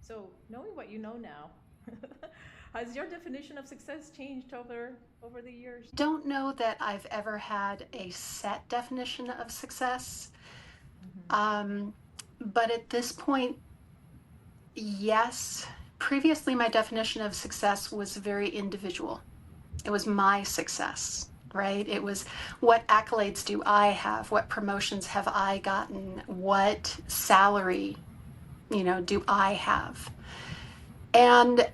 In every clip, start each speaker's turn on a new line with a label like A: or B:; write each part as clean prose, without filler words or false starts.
A: So, knowing what you know now, has your definition of success changed over the years?
B: Don't know that I've ever had a set definition of success.
A: Mm-hmm.
B: Um, but at this point, yes. Previously, my definition of success was very individual. It was my success, right? It was, what accolades do I have? What promotions have I gotten? What salary, do I have? And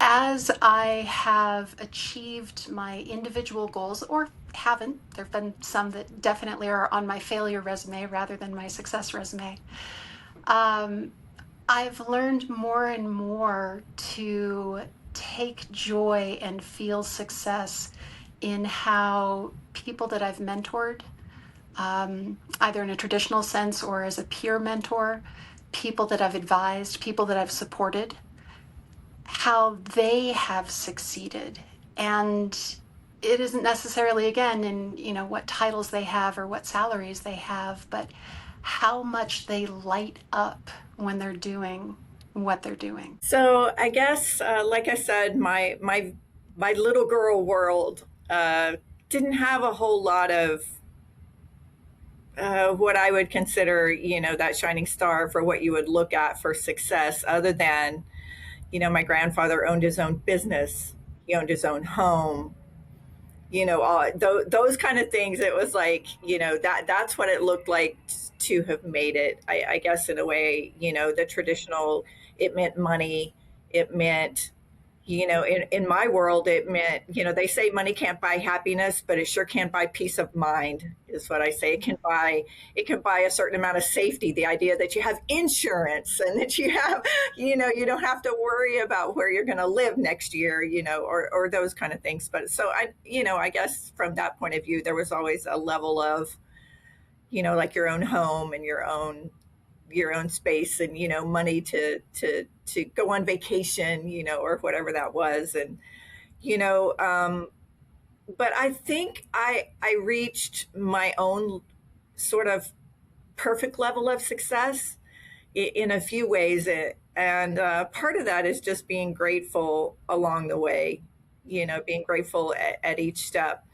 B: as I have achieved my individual goals, or haven't, there have been some that definitely are on my failure resume rather than my success resume. Um, I've learned more and more to take joy and feel success in how people that I've mentored, either in a traditional sense or as a peer mentor, people that I've advised, people that I've supported, how they have succeeded. And it isn't necessarily, again, in what titles they have or what salaries they have, but how much they light up when they're doing what they're doing.
C: So I guess, like I said, my little girl world didn't have a whole lot of what I would consider, that shining star for what you would look at for success, other than, my grandfather owned his own business, he owned his own home, all those kind of things. It was like, that's what it looked like to have made it. I guess in a way, the traditional, it meant money, it meant, in my world, it meant, they say money can't buy happiness, but it sure can buy peace of mind, is what I say. It can buy a certain amount of safety, the idea that you have insurance and that you have, you don't have to worry about where you're going to live next year, or those kind of things. But so I guess from that point of view, there was always a level of, like your own home and your own space, and money to go on vacation, or whatever that was. And you know but I think I reached my own sort of perfect level of success in a few ways. And part of that is just being grateful along the way, being grateful at each step.